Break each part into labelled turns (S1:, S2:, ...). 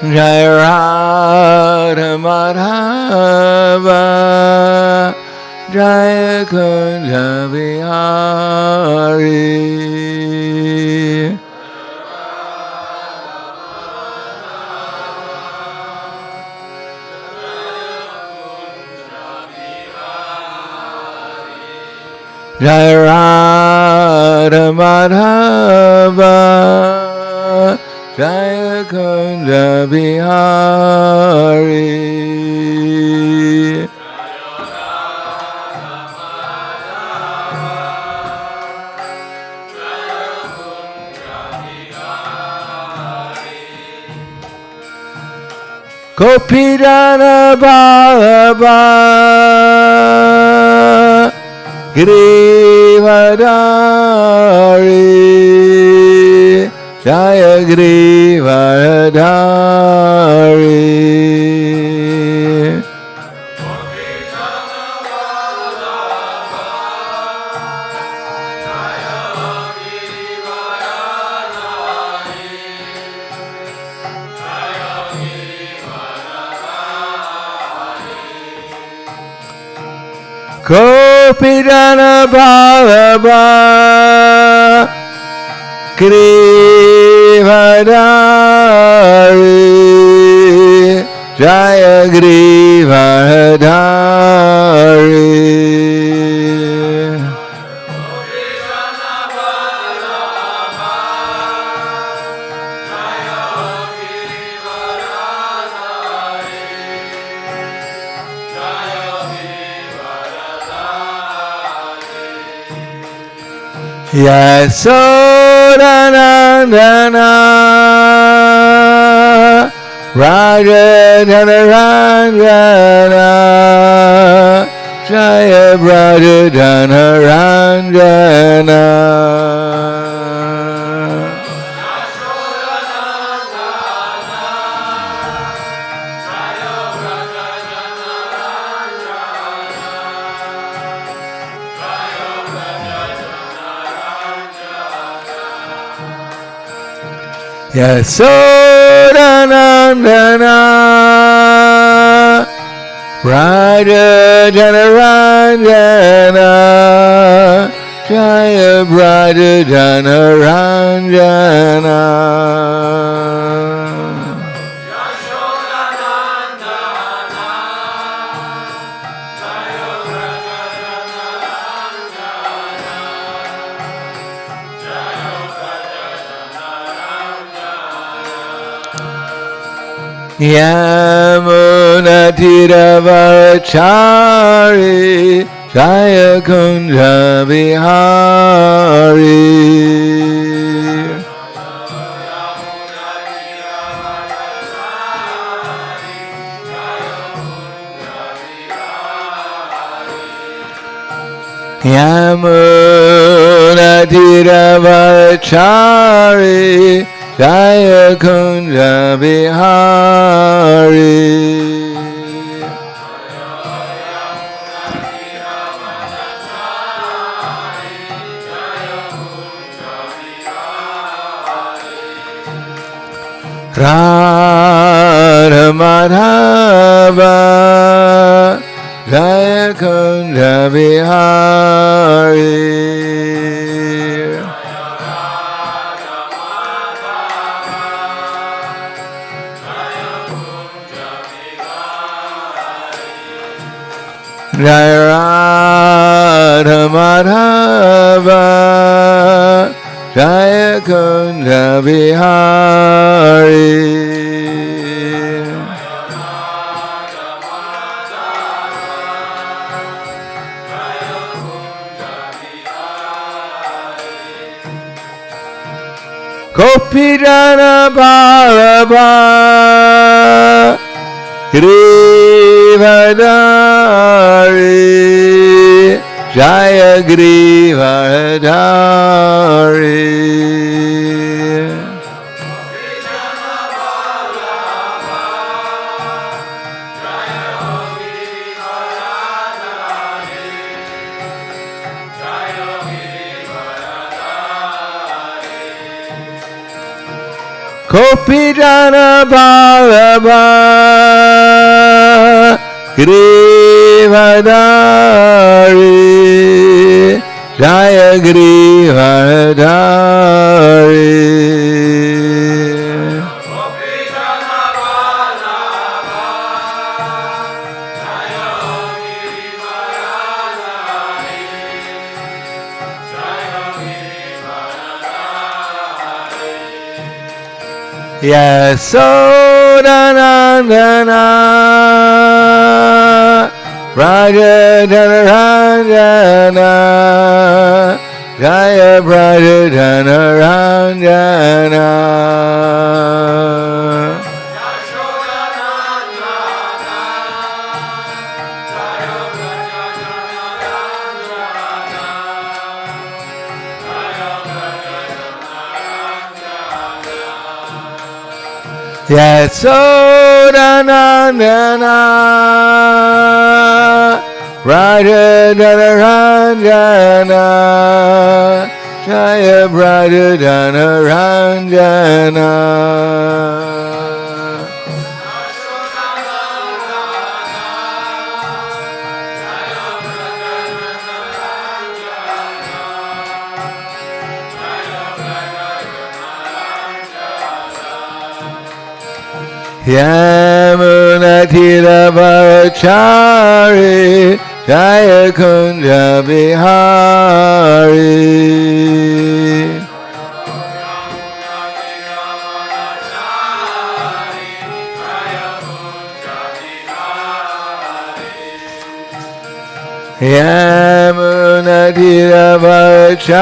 S1: Jai Radha Madhava Jai Kunja Vihari. Jai Radha Madhava Jai Kunja Vihari. Gopidana Baba Girivadari Jaya Girivadari. Gopidana Baba Girivadari Jaya Girivadari. Yasodhanandana Raja Dhanaranjana Jaya Braja Dhanaranjana. Yasodhanandana Raja Dhanaranjana Jaya Braja Dhanaranjana. Yamuna Tiravachari Jaya Kunja Vihari. Yamuna Tiravachari Jaya Kunja Vihari. Radha Madhava Jaya Kunja Vihari. Jai Radha Madhava Jaya Kunja Vihari. Gopidana Baba Girivadari Jaya Girivadari. Kopijana Balaba Grivadari Jaya Grivadari Yasodanandana Raja Dhanaranjana Jaya Raja Dhanaranjana Yasodanandana Raja Dhanaranjana Jaya Raja Dhanaranjana Yamunatiravarachari Jaya Kunja Bihari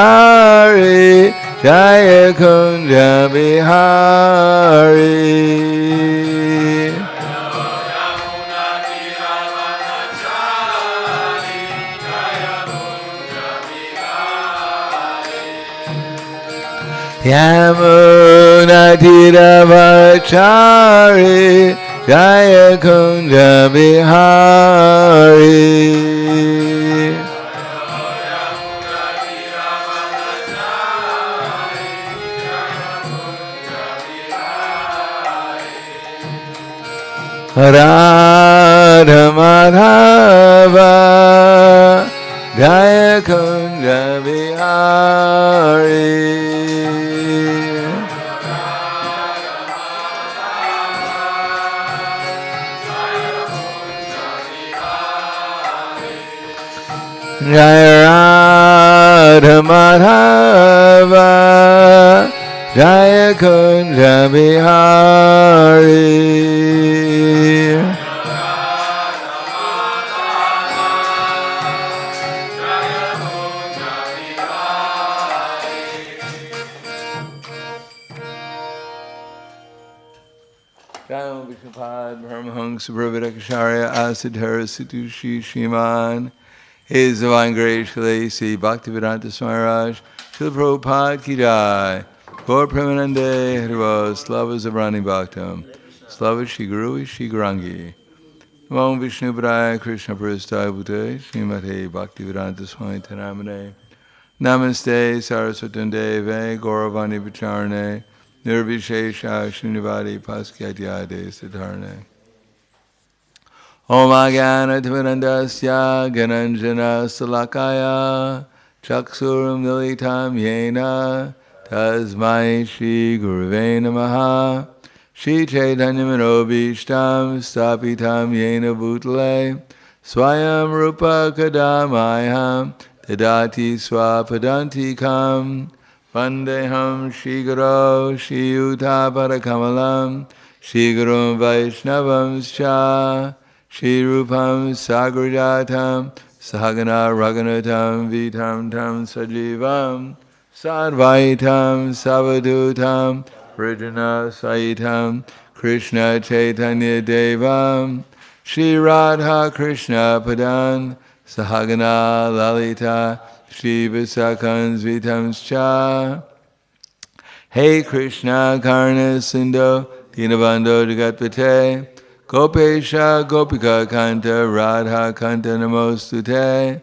S1: Yamunatiravarachari Jaya Kunja Bihari Yamunatiravarachari Jaya Kunja Bihari Radha Madhava Jaya Kunja Bihari Jaya Radha Madhava Jaya Kunja Bihari Jaya Vishnupada Paramahansa Brahmadakacharya Asadhara Situshi Shiman His Divine Grace Sri Bhaktivedanta Swami Maharaj Srila Prabhupada Ki Jai Gaur Premanande Haribol Slava Zabrani Bhaktam Slava Shri Guru Shri Gurangi Om Vishnu Padaya Krishna Prasthaya Bhute Srimate Bhaktivedanta Swami Taramane Namaste Saraswati Deve Gauravani Vicharane Nirvishesha Srinivadi Paskyatyade Siddharne Om Agana Dvirandasyya Gananjana Salakaya Chaksuram Militam Yena Tasmai Shri Guruve Namaha Shri Chaitanya Manobishtam Stapitam Yena Bhutale Swayam Rupa Kadamayam Tadati Swapadantikam Vandeham Shri Guru Shri Yuta Parakamalam Shri Guru Vaishnavam Scha Shri Rupam Sagrajatam Sahagana Raghunatam Vitam Tam Sajivam Sadvaitam Savadutam Vrijana Saitam Krishna Chaitanya Devam Shri Radha Krishna Padan Sahagana Lalita Shri Visakans Vitamscha Hey Krishna Karna Sindho Dinabando Jagatpate Gopesha Gopika Kanta Radha Kanta Namostute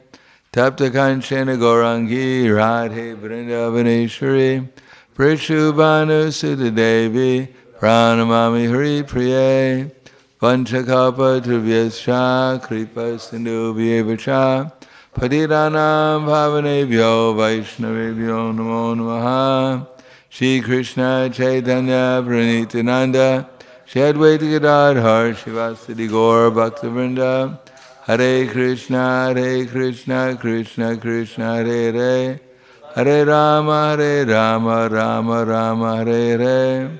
S1: Tapta Kanchena Gaurangi Radhe Vrindavaneshwari Prishubhanu Sudha Devi Pranamami Hari Priye Vanchakapa Trivyascha Kripa Sindhu Vyevacha Patiranam Bhavanebhyo Vaishnavebhyo Namo Namaha Shri Krishna Chaitanya Pranitananda Shri Advaita Gadadhar Shivasadi Gaur Bhaktivinoda Hare Krishna Krishna Krishna Hare Hare Hare Rama Rama Rama Hare Hare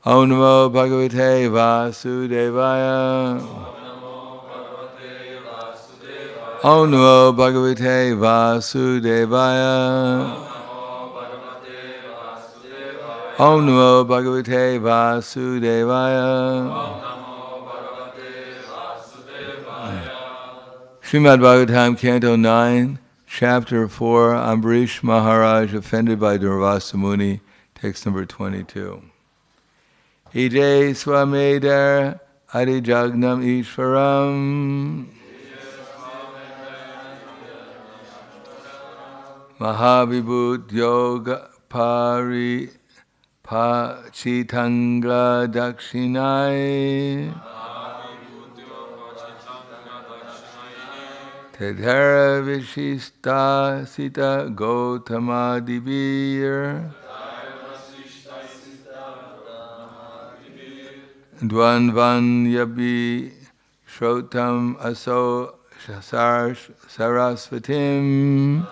S1: Om Namo Bhagavate Vasudevaya Om Namo Bhagavate Vasudevaya Om Namo Bhagavate Vasudevaya Srimad Bhagavatam, Canto 9, Chapter 4, Ambarish Maharaj offended by Durvasa Muni, text number 22. Ije Swamedar Adijagnam Ishvaram Mahavibhut Yoga Pari Pachitanga Dakshinai Tadhara Vishista Sita Gautama Divir Dvanvan Yabi Shrotam Aso Sarasvatim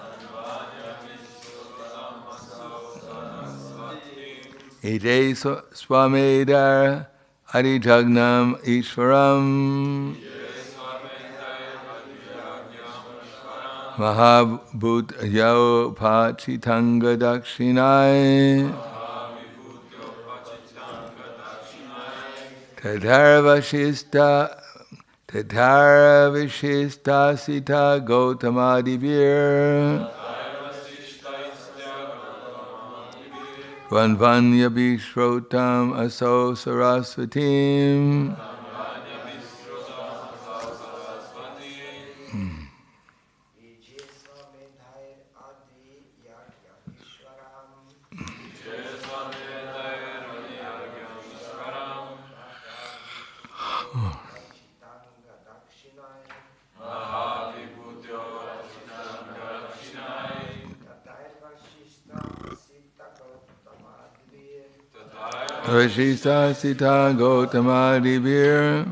S1: Ide Swamedar Adijagnam Ishvaram Mahabhut Yao Pachitanga Dakshinai Tadhara Vishista Sita Gautama Divir Vanvanya Bishrotam Aso Sarasvatim Vishista Sita Gautama Divir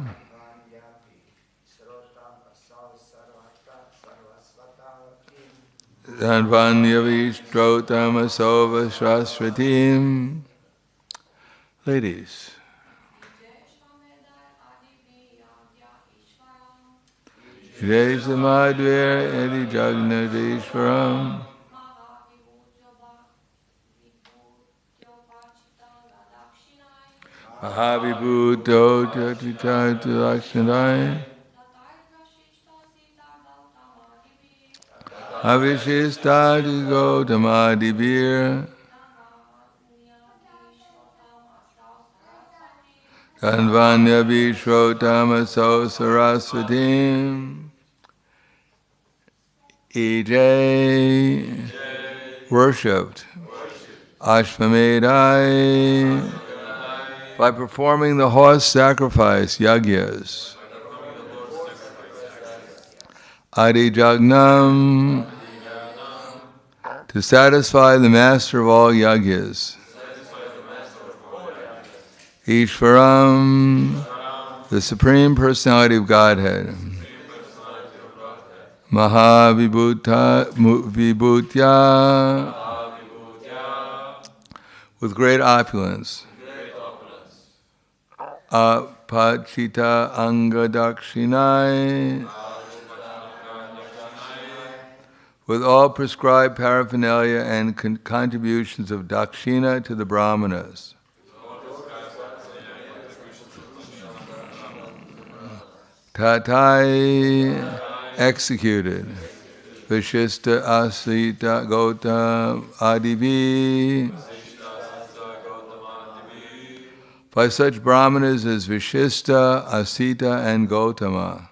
S1: Dhanvanya Vishtrotam Asova Shrasvatim. Ladies, Desamadvir Edi Jagnadishwaram Mahavibhuto Tatichaitu Lakshanai Avishistadi Gautama Divir Dhanvanya Vishrotam Aso Sarasvatim EJ worshipped Ashvamedai by performing the horse sacrifice yagyas. Adijagnam to satisfy the master of all yagyas. Ishvaram, the Supreme Personality of Godhead. Mahavibhutya, with great opulence. Apachita angadakshinai, with all prescribed paraphernalia and contributions of dakshina to the brahmanas. Tatai, executed. Vishista asita gautam adivi, by such brahmanas as Vishista, Asita, and Gautama.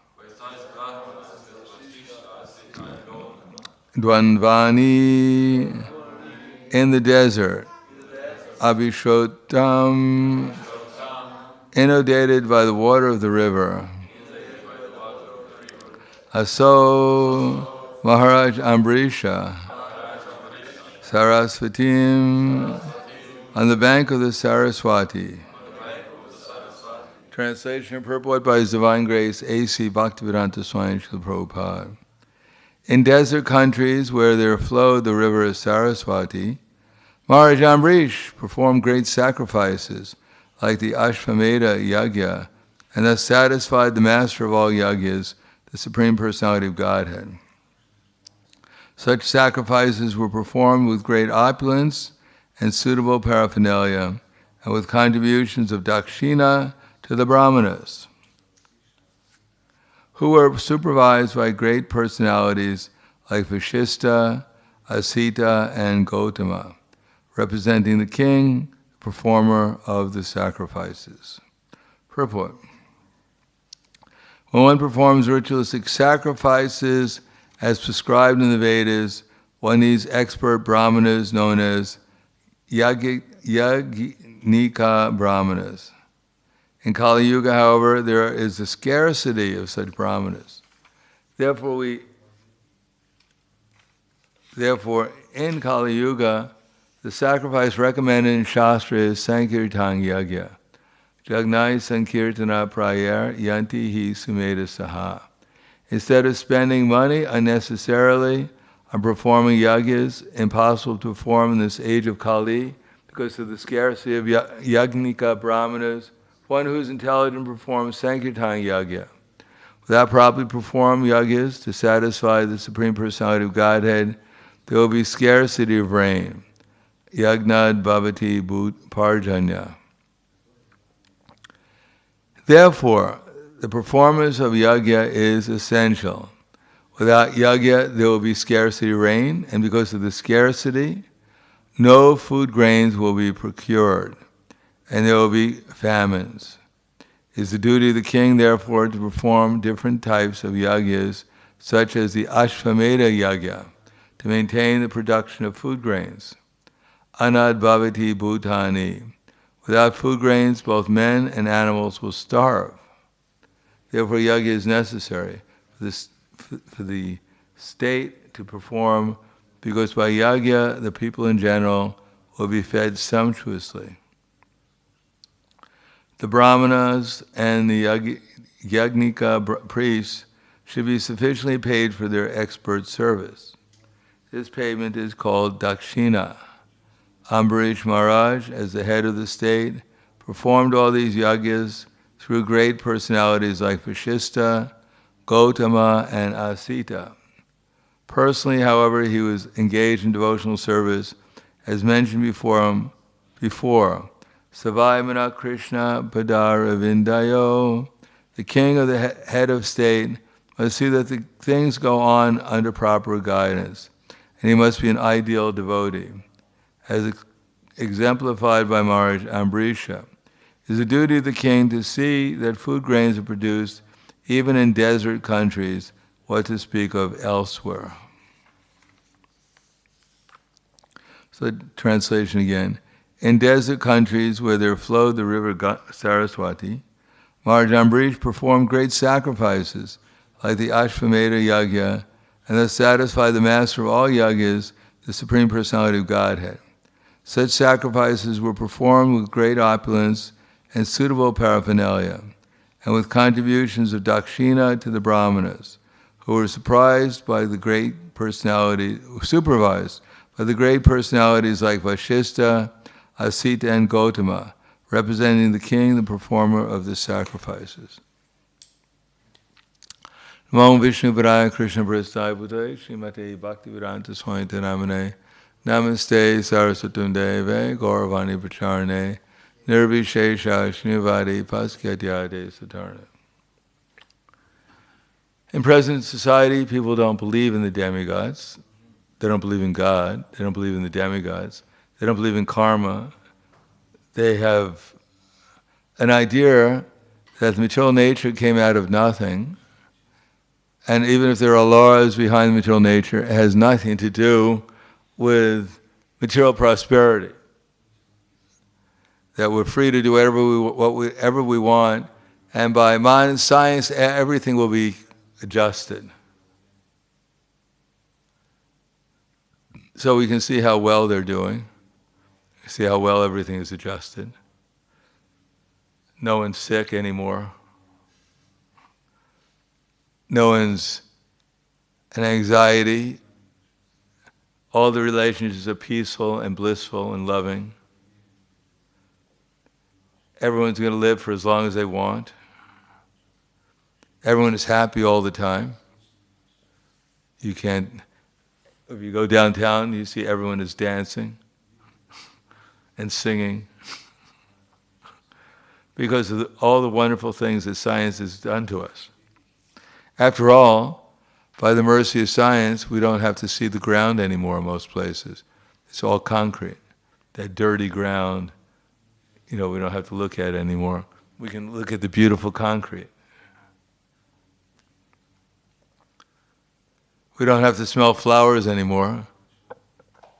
S1: Dvanvani, in the desert. Abhishrotam, inundated by the water of the river. Aso Maharaj Ambrisha Sarasvatim on the bank of the Saraswati. Translation and purport by His Divine Grace A.C. Bhaktivedanta Swami Srila Prabhupada. In desert countries where there flowed the river of Saraswati, Maharaj Ambrish performed great sacrifices like the Ashvamedha Yagya, and thus satisfied the master of all yagyas, the Supreme Personality of Godhead. Such sacrifices were performed with great opulence and suitable paraphernalia, and with contributions of dakshina to the brahmanas, who were supervised by great personalities like Vashishta, Asita, and Gotama, representing the king, performer of the sacrifices. Purport. When one performs ritualistic sacrifices as prescribed in the Vedas, one needs expert brahmanas known as yagnika brahmanas. In Kali Yuga, however, there is a scarcity of such brahmanas. Therefore, in Kali Yuga, the sacrifice recommended in Shastra is Sankirtan Yagya. Jagnai Sankirtana Prayer Yanti Hi Sumeda Saha. Instead of spending money unnecessarily on performing yagyas, impossible to perform in this age of Kali because of the scarcity of yagnika brahmanas, one who is intelligent performs Sankirtan Yagya. Without properly performed yagyas to satisfy the Supreme Personality of Godhead, there will be scarcity of rain. Yagnad bhavati bhut parjanya. Therefore, the performance of yagya is essential. Without yagya, there will be scarcity of rain, and because of the scarcity, no food grains will be procured, and there will be famines. It is the duty of the king, therefore, to perform different types of yagyas, such as the Ashvamedha Yagya, to maintain the production of food grains. Anad bhavati bhutani. Without food grains, both men and animals will starve. Therefore, yagya is necessary for the state to perform, because by yagya, the people in general will be fed sumptuously. The brahmanas and the yagnika priests should be sufficiently paid for their expert service. This payment is called dakshina. Ambarish Maharaj, as the head of the state, performed all these yagyas through great personalities like Vashishta, Gotama, and Asita. Personally, however, he was engaged in devotional service, as mentioned before. Savaimana Krishna Padara Vindayo. The king or the head of state must see that the things go on under proper guidance, and he must be an ideal devotee. As exemplified by Maharaj Ambrisha, it is the duty of the king to see that food grains are produced even in desert countries, what to speak of elsewhere. So translation again. In desert countries where there flowed the river Saraswati, Maharaj Ambarish performed great sacrifices like the Ashvamedha Yagya, and thus satisfied the master of all yagyas, the Supreme Personality of Godhead. Such sacrifices were performed with great opulence and suitable paraphernalia, and with contributions of dakshina to the brahmanas, who were supervised by the great personalities like Vashishta, Asita, and Gotama, representing the king, the performer of the sacrifices. Namo Vishnu Padaya Krishna Prasthaya Bhutaya Srimate Bhaktivedanta Swami Namane Namaste Saraswatam Deve Gauravani Pacharane Nirvishesha Shnivadi Paskyatyade Satarna. In present society, people don't believe in the demigods. They don't believe in God. They don't believe in the demigods. They don't believe in karma. They have an idea that the material nature came out of nothing, and even if there are laws behind material nature, it has nothing to do with material prosperity. that we're free to do whatever we want, and by modern science, everything will be adjusted. So we can see how well they're doing, see how well everything is adjusted. No one's sick anymore. No one's in anxiety. All the relationships are peaceful and blissful and loving. Everyone's going to live for as long as they want. Everyone is happy all the time. If you go downtown, you see everyone is dancing and singing because of all the wonderful things that science has done to us. After all, by the mercy of science, we don't have to see the ground anymore in most places. It's all concrete. That dirty ground, we don't have to look at it anymore. We can look at the beautiful concrete. We don't have to smell flowers anymore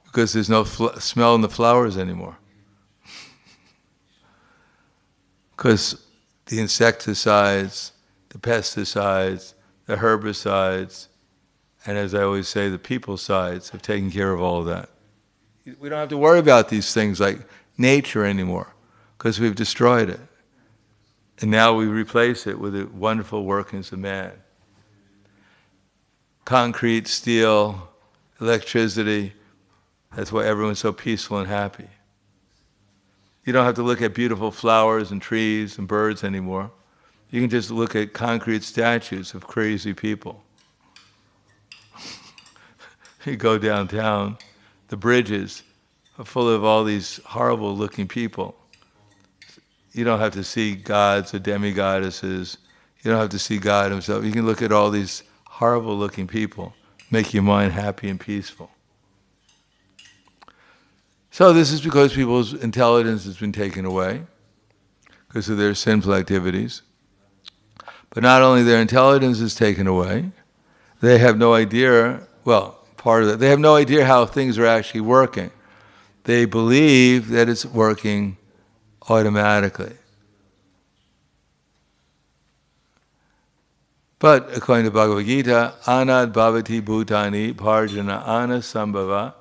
S1: because there's no smell in the flowers anymore. Because the insecticides, the pesticides, the herbicides, and as I always say, the people-cides have taken care of all of that. We don't have to worry about these things like nature anymore because we've destroyed it. And now we replace it with the wonderful workings of man. Concrete, steel, electricity, that's why everyone's so peaceful and happy. You don't have to look at beautiful flowers and trees and birds anymore. You can just look at concrete statues of crazy people. You go downtown, the bridges are full of all these horrible looking people. You don't have to see gods or demigoddesses. You don't have to see God himself. You can look at all these horrible looking people, make your mind happy and peaceful. So this is because people's intelligence has been taken away because of their sinful activities. But not only their intelligence is taken away, they have no idea, part of that, they have no idea how things are actually working. They believe that it's working automatically. But according to Bhagavad Gita, anad bhavati bhutani parjana ana sambhava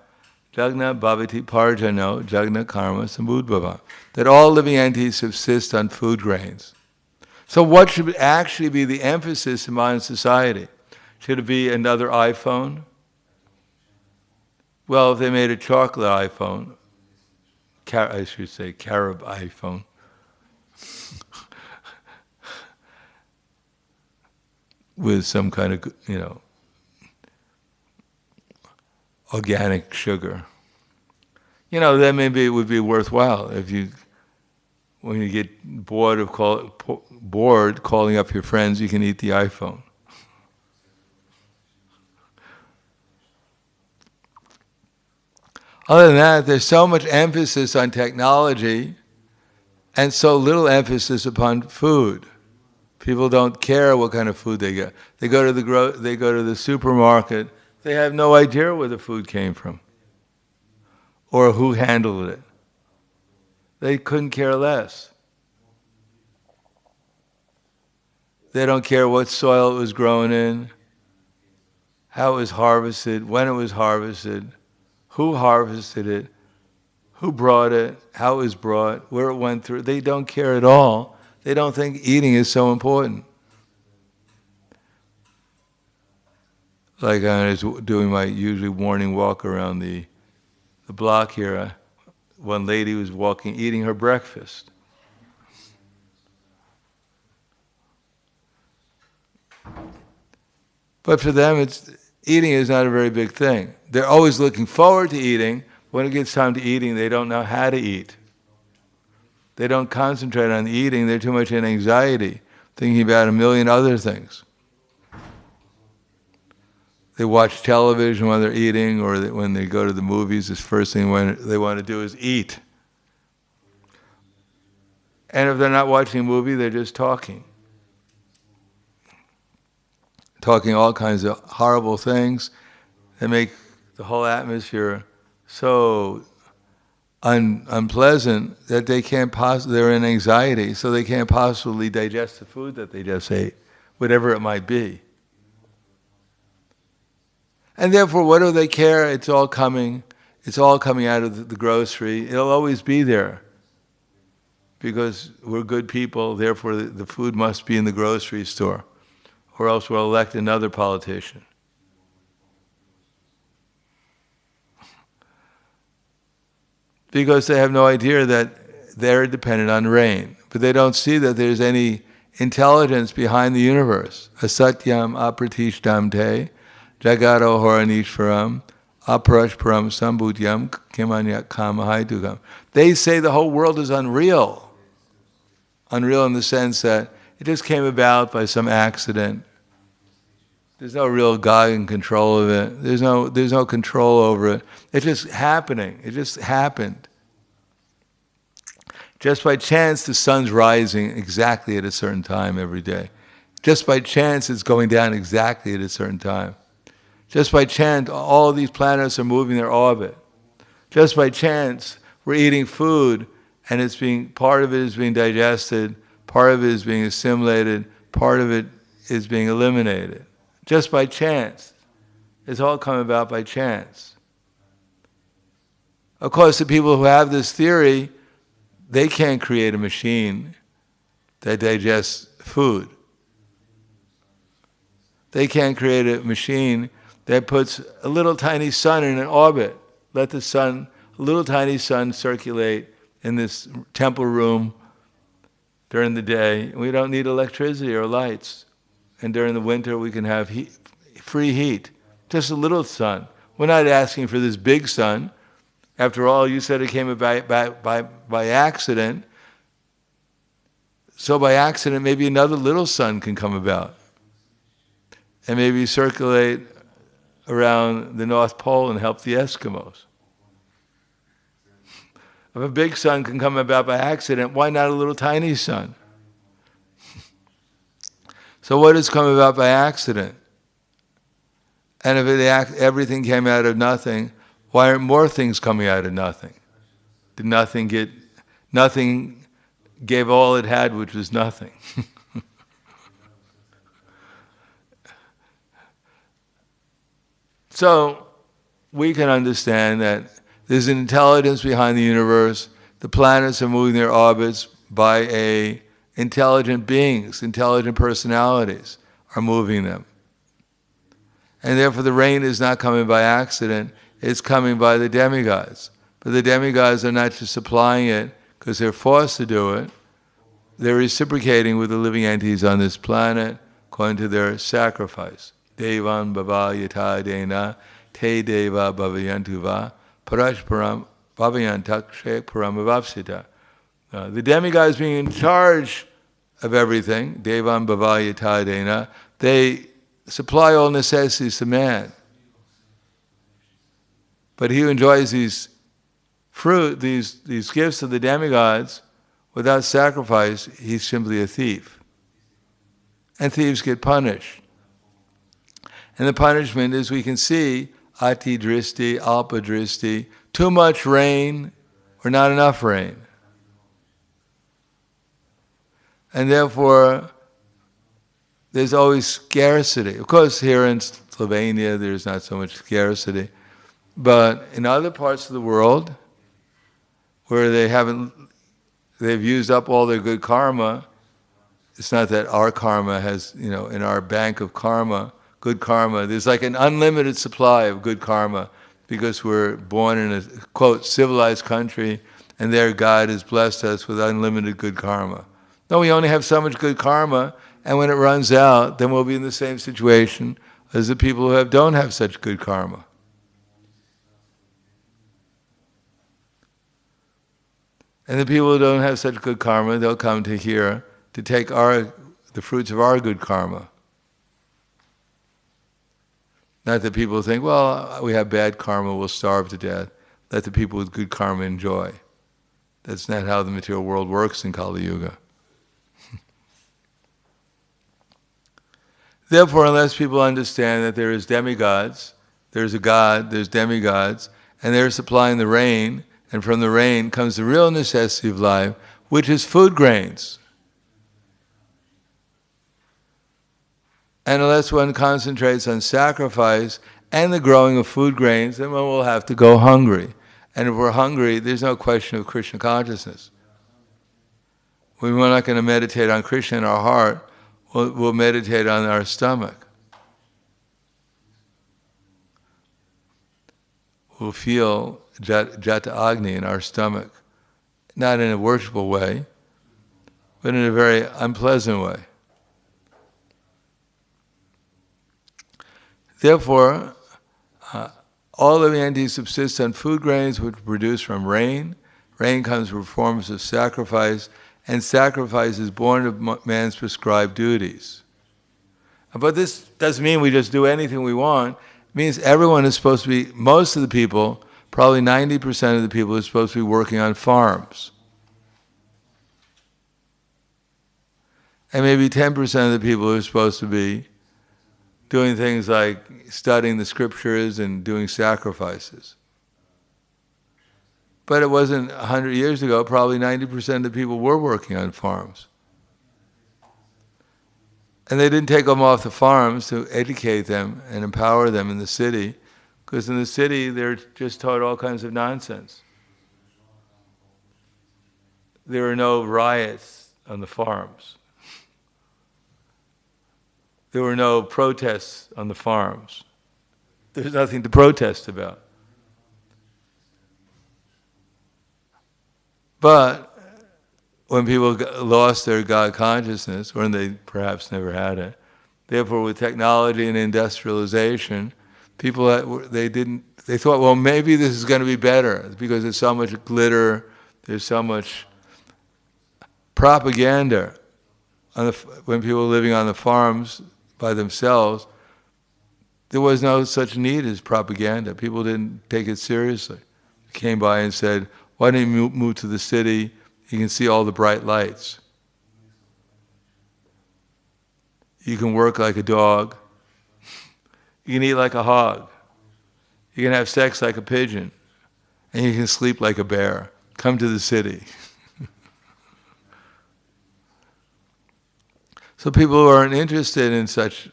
S1: jagna bhavati parjano jagna karma sambudbhava. That all living entities subsist on food grains. So what should actually be the emphasis in modern society? Should it be another iPhone? Well, if they made a chocolate iPhone, I should say carob iPhone, with some kind of, organic sugar. Then maybe it would be worthwhile when you get bored calling up your friends, you can eat the iPhone. Other than that, there's so much emphasis on technology and so little emphasis upon food. People don't care what kind of food they get. They go to the supermarket. They have no idea where the food came from or who handled it. They couldn't care less. They don't care what soil it was grown in, how it was harvested, when it was harvested, who harvested it, who brought it, how it was brought, where it went through. They don't care at all. They don't think eating is so important. Like I was doing my usually morning walk around the block here, one lady was eating her breakfast. But for them, eating is not a very big thing. They're always looking forward to eating. When it gets time to eating, they don't know how to eat. They don't concentrate on eating. They're too much in anxiety, thinking about a million other things. They watch television while they're eating, or when they go to the movies, the first thing they want to do is eat. And if they're not watching a movie, they're just talking. Talking all kinds of horrible things that make the whole atmosphere so unpleasant that they can't they're in anxiety, so they can't possibly digest the food that they just ate, whatever it might be. And therefore, what do they care? It's all coming out of the grocery. It'll always be there. Because we're good people, therefore the food must be in the grocery store, or else we'll elect another politician. Because they have no idea that they're dependent on rain. But they don't see that there's any intelligence behind the universe. Asatyam apratishtam te, jagado horanishvaram, aparashparam sambhutyam kimanyak kamahaidugam. They say the whole world is unreal. Unreal in the sense that it just came about by some accident. There's no real God in control of it. There's no control over it. It's just happening. It just happened. Just by chance, the sun's rising exactly at a certain time every day. Just by chance, it's going down exactly at a certain time. Just by chance, all of these planets are moving their orbit. Just by chance, we're eating food, and part of it is being digested, part of it is being assimilated, part of it is being eliminated. Just by chance. It's all come about by chance. Of course, the people who have this theory, they can't create a machine that digests food. They can't create a machine that puts a little tiny sun in an orbit. Let the sun, a little tiny sun, circulate in this temple room during the day. We don't need electricity or lights. And during the winter we can have free heat. Just a little sun. We're not asking for this big sun. After all, you said it came about by accident. So by accident, maybe another little sun can come about. And maybe circulate around the North Pole and help the Eskimos. If a big sun can come about by accident, why not a little tiny sun? So what has come about by accident? And if everything came out of nothing, why aren't more things coming out of nothing? Did nothing gave all it had, which was nothing. So we can understand that there's an intelligence behind the universe. The planets are moving their orbits by intelligent beings, intelligent personalities are moving them. And therefore the rain is not coming by accident, it's coming by the demigods. But the demigods are not just supplying it because they're forced to do it. They're reciprocating with the living entities on this planet according to their sacrifice. Devan bhava yata dena te deva bhavayantuva parashparam bhavayantak shek param avapsita. The demigods being in charge of everything, Devan bhava yata dena, they supply all necessities to man. But he who enjoys these gifts of the demigods without sacrifice, he's simply a thief. And thieves get punished. And the punishment is, we can see, ati dristi, alpa dristi, too much rain or not enough rain. And therefore, there's always scarcity. Of course, here in Slovenia, there's not so much scarcity. But in other parts of the world, where they've used up all their good karma, it's not that our karma has, in our bank of karma, good karma, there's like an unlimited supply of good karma because we're born in a, quote, civilized country, and there God has blessed us with unlimited good karma. No, we only have so much good karma, and when it runs out, then we'll be in the same situation as the people who don't have such good karma. And the people who don't have such good karma, they'll come to here to take the fruits of our good karma. Not that people think, well, we have bad karma, we'll starve to death. Let the people with good karma enjoy. That's not how the material world works in Kali Yuga. Therefore, unless people understand that there is demigods, there's a God, there's demigods, and they're supplying the rain, And from the rain comes the real necessity of life, which is food grains. And unless one concentrates on sacrifice and the growing of food grains, then one will have to go hungry. And if we're hungry, there's no question of Krishna consciousness. When we're not going to meditate on Krishna in our heart, we'll meditate on our stomach. We'll feel Jata Agni in our stomach, not in a worshipful way, but in a very unpleasant way. Therefore, all of Yanti subsists on food grains which are produced from rain. Rain comes from forms of sacrifice, and sacrifice is born of man's prescribed duties. But this doesn't mean we just do anything we want. It means everyone is supposed to be, most of the people, probably 90% of the people are supposed to be working on farms. And maybe 10% of the people are supposed to be doing things like studying the scriptures and doing sacrifices. But it wasn't 100 years ago, probably 90% of the people were working on farms. And they didn't take them off the farms to educate them and empower them in the city, because in the city they're just taught all kinds of nonsense. There were no riots on the farms. There were no protests on the farms. There's nothing to protest about. But when people lost their God consciousness, or they perhaps never had it, therefore with technology and industrialization, people they thought, well, maybe this is going to be better because there's so much glitter, there's so much propaganda. When people were living on the farms by themselves, there was no such need as propaganda. People didn't take it seriously. They came by and said, why don't you move to the city? You can see all the bright lights. You can work like a dog. You can eat like a hog. You can have sex like a pigeon. And you can sleep like a bear. Come to the city. So people who aren't interested in such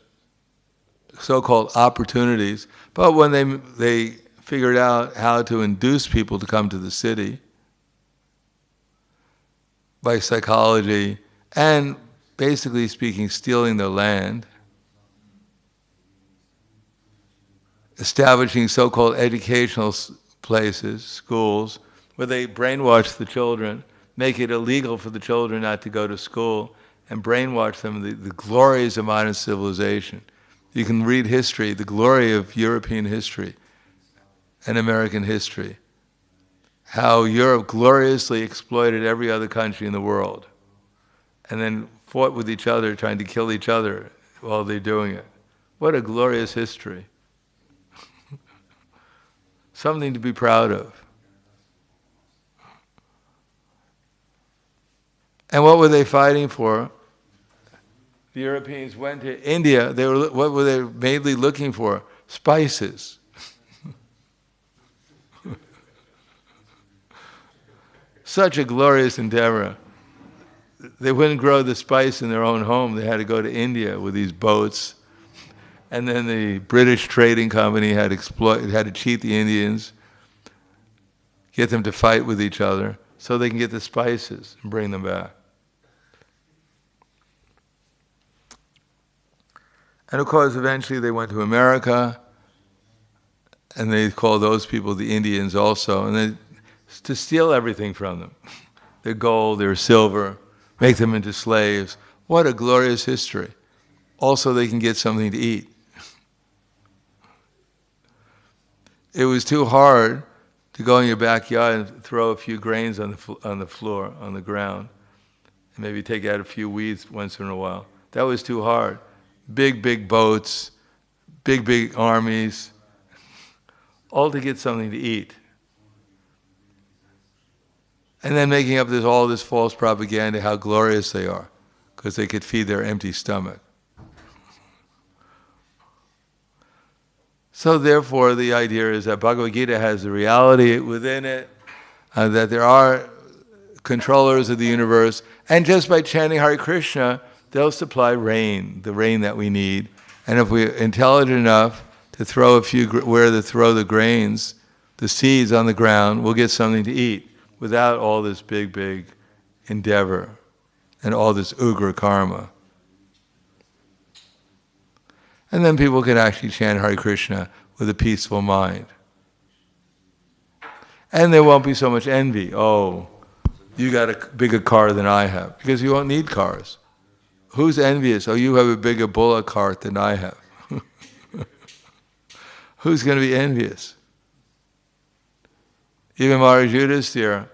S1: so-called opportunities, but when they figured out how to induce people to come to the city by psychology and basically speaking stealing their land, establishing so-called educational places, schools, where they brainwash the children, make it illegal for the children not to go to school, and brainwash them the glories of modern civilization. You can read history, the glory of European history and American history, how Europe gloriously exploited every other country in the world and then fought with each other, trying to kill each other while they're doing it. What a glorious history. Something to be proud of. And what were they fighting for? The Europeans went to India. What were they mainly looking for? Spices. Such a glorious endeavor. They wouldn't grow the spice in their own home. They had to go to India with these boats. And then the British trading company had to cheat the Indians, get them to fight with each other so they can get the spices and bring them back. And of course, eventually they went to America, and they called those people the Indians also, and to steal everything from them. Their gold, their silver, make them into slaves. What a glorious history. Also, they can get something to eat. It was too hard to go in your backyard and throw a few grains on the floor, on the ground, and maybe take out a few weeds once in a while. That was too hard. Big boats, big armies, all to get something to eat. And then making up all this false propaganda, how glorious they are, because they could feed their empty stomach. So therefore, the idea is that Bhagavad Gita has the reality within it, that there are controllers of the universe, and just by chanting Hare Krishna, they'll supply rain, the rain that we need. And if we're intelligent enough to throw throw the grains, the seeds on the ground, we'll get something to eat without all this big endeavor and all this ugra karma. And then people can actually chant Hare Krishna with a peaceful mind. And there won't be so much envy. Oh, you got a bigger car than I have. Because you won't need cars. Who's envious? Oh, you have a bigger bullock cart than I have. Who's going to be envious? Even Maharaj Yudhisthira,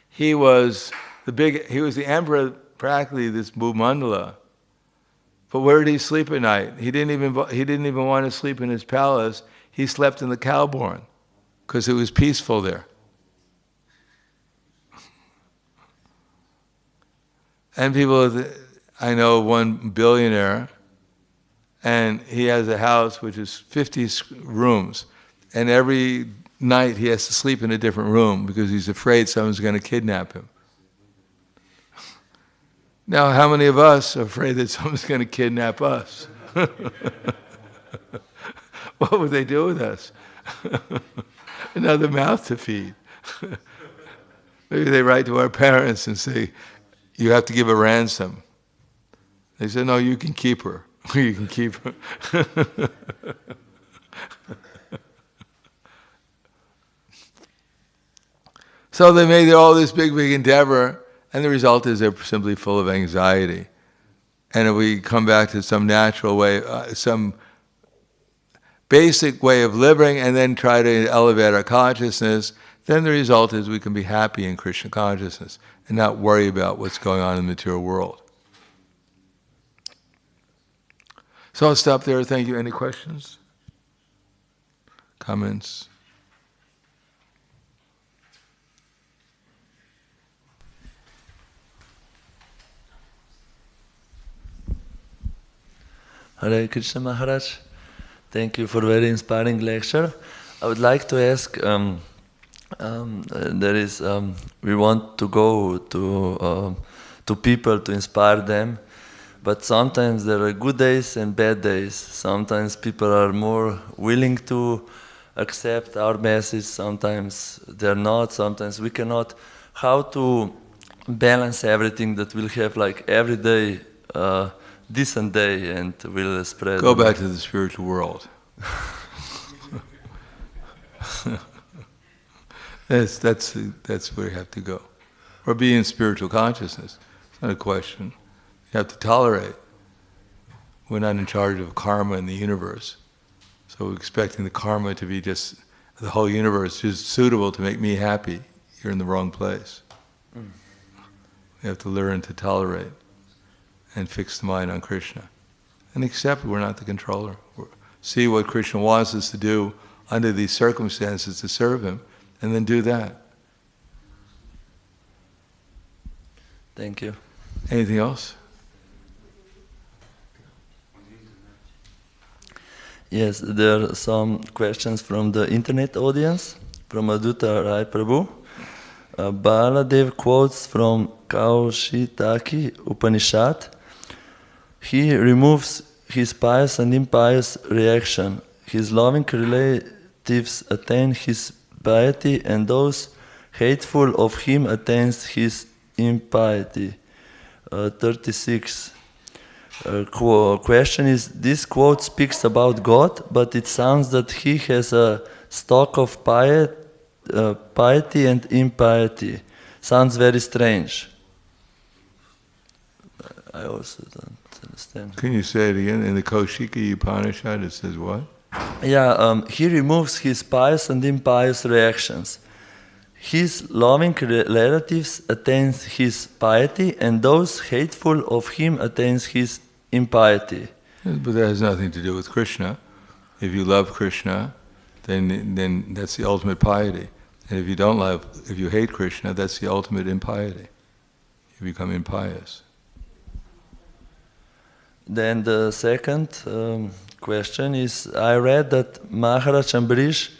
S1: he was the emperor, practically this Bhumandala. But where did he sleep at night? He didn't even want to sleep in his palace. He slept in the cowborn because it was peaceful there. And I know one billionaire, and he has a house which is 50 rooms, and every night he has to sleep in a different room because he's afraid someone's going to kidnap him. Now, how many of us are afraid that someone's going to kidnap us? What would they do with us? Another mouth to feed. Maybe they write to our parents and say, you have to give a ransom. They say, no, you can keep her. You can keep her. So they made all this big endeavor, and the result is they're simply full of anxiety. And if we come back to some natural way, some basic way of living, and then try to elevate our consciousness, then the result is we can be happy in Krishna consciousness and not worry about what's going on in the material world. So I'll stop there. Thank you. Any questions? Comments?
S2: Hare Krishna Maharaj, thank you for a very inspiring lecture. I would like to ask, we want to go to people to inspire them, but sometimes there are good days and bad days. Sometimes people are more willing to accept our message, sometimes they're not, sometimes we cannot. How to balance everything that we'll have like every day decent day and will spread.
S1: Go back to the spiritual world. That's where you have to go. Or be in spiritual consciousness. It's not a question. You have to tolerate. We're not in charge of karma in the universe. So expecting the karma to be just the whole universe is suitable to make me happy, you're in the wrong place. We have to learn to tolerate and fix the mind on Krishna. And accept we're not the controller. See what Krishna wants us to do under these circumstances to serve him, and then do that.
S2: Thank you.
S1: Anything else?
S2: Yes, there are some questions from the internet audience, from Aduta Rai Prabhu. Baladev quotes from Kaushitaki Upanishad. He removes his pious and impious reaction. His loving relatives attain his piety, and those hateful of him attains his impiety. 36. Question is, this quote speaks about God, but it sounds that he has a stock of piety and impiety. Sounds very strange. I also don't understand.
S1: Can you say it again? In the Kaushika Upanishad it says what?
S2: Yeah, he removes his pious and impious reactions. His loving relatives attains his piety, and those hateful of him attains his impiety.
S1: But that has nothing to do with Krishna. If you love Krishna, then that's the ultimate piety. And if you hate Krishna, that's the ultimate impiety. You become impious.
S2: Then the second question is, I read that Maharaj Ambarish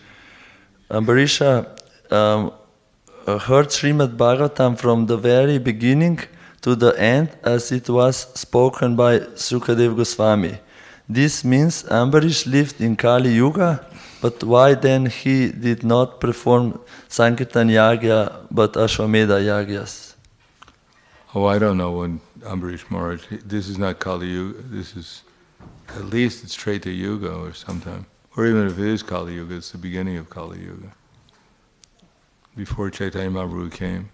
S2: heard Srimad Bhagavatam from the very beginning to the end as it was spoken by Sukadeva Goswami. This means Ambarish lived in Kali Yuga, but why then he did not perform Sankirtan Yagya but Ashwamedha Yagyas?
S1: Oh, I don't know when Ambarish Maharaj, this is not Kali Yuga, this is, at least it's Treta Yuga or sometime. Or even if it is Kali Yuga, it's the beginning of Kali Yuga. Before Chaitanya Mahaprabhu came.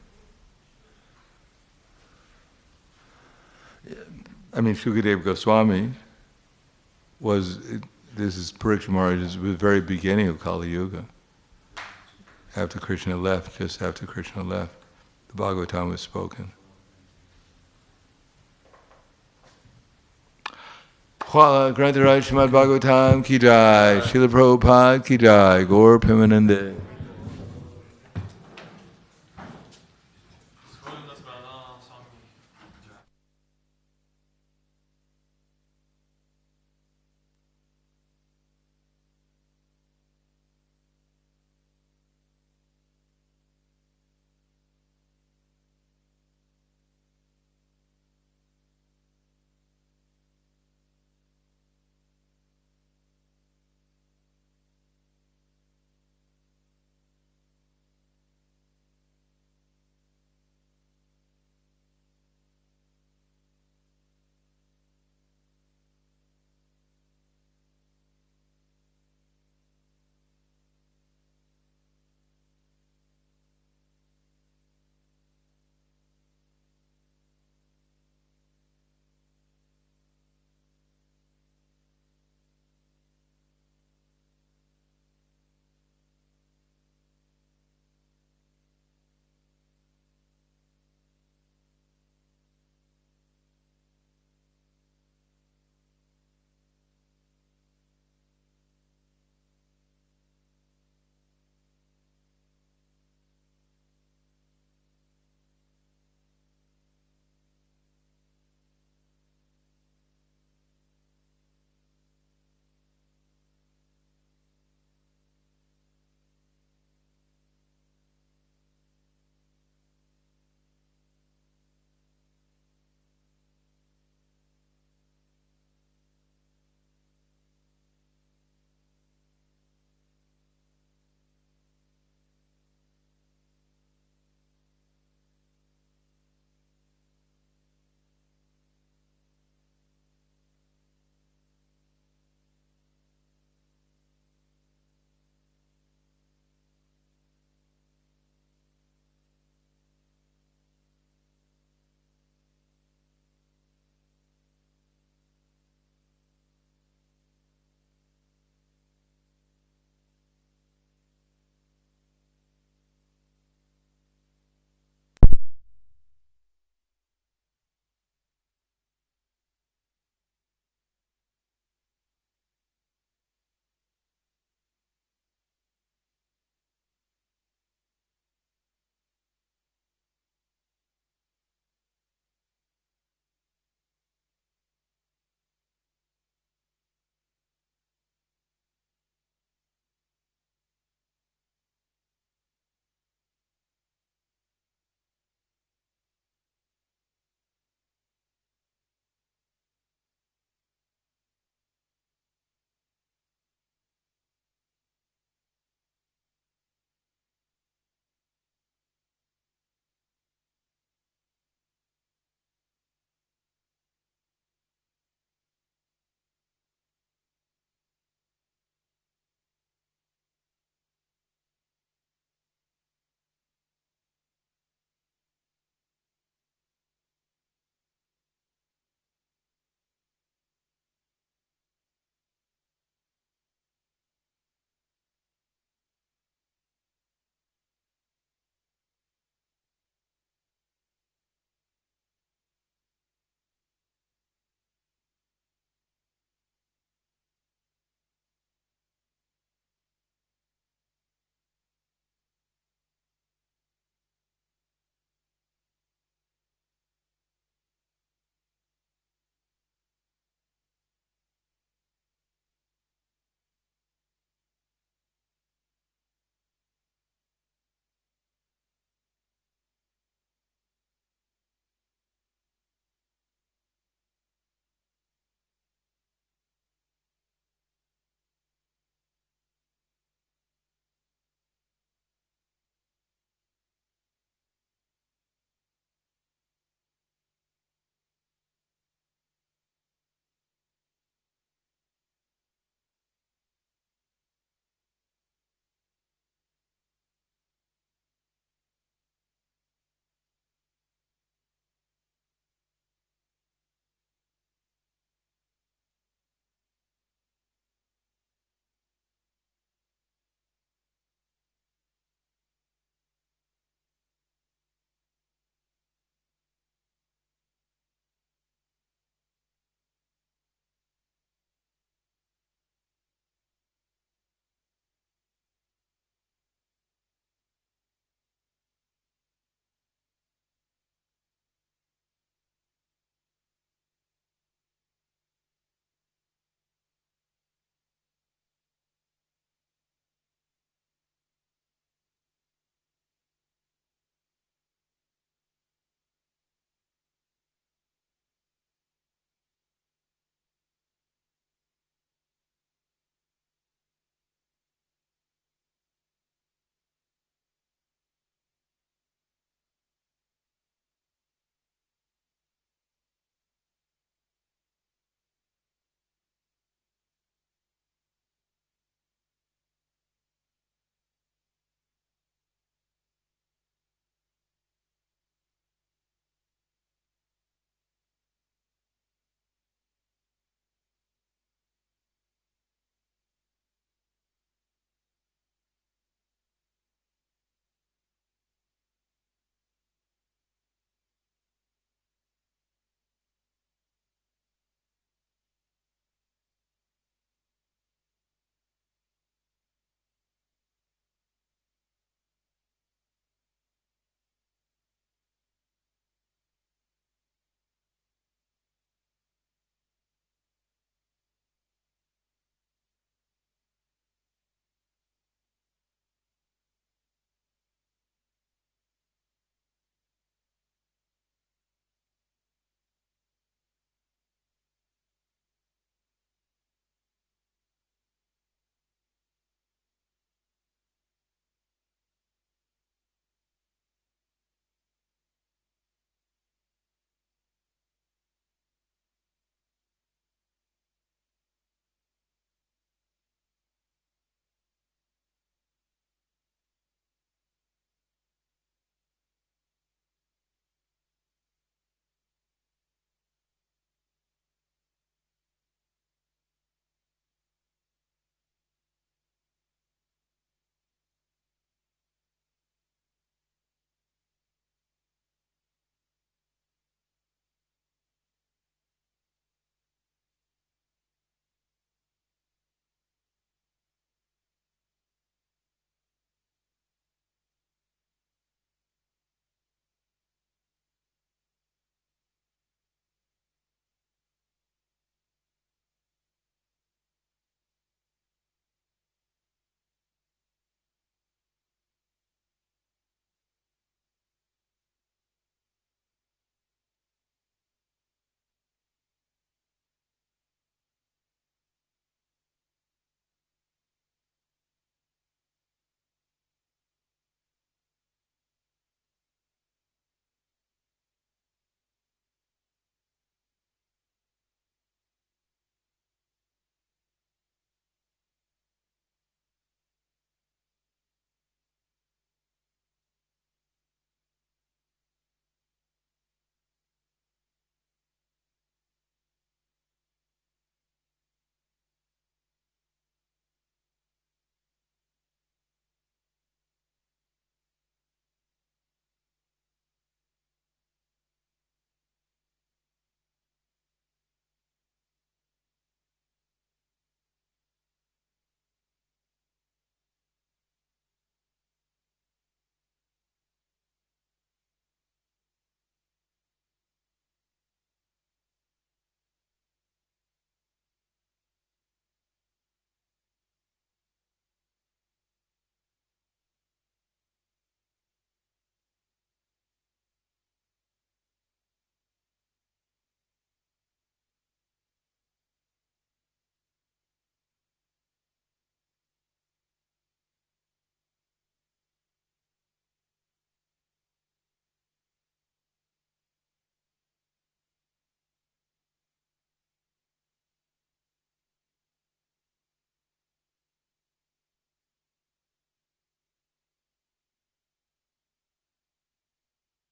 S1: I mean, Sukadeva Goswami was, this is Parikshit Maharaj, is the very beginning of Kali Yuga. After Krishna left, just after Krishna left, the Bhagavatam was spoken. Grantaraj Srimad Bhagavatam ki jai, Srila Prabhupada ki jai, Gaur Premanande.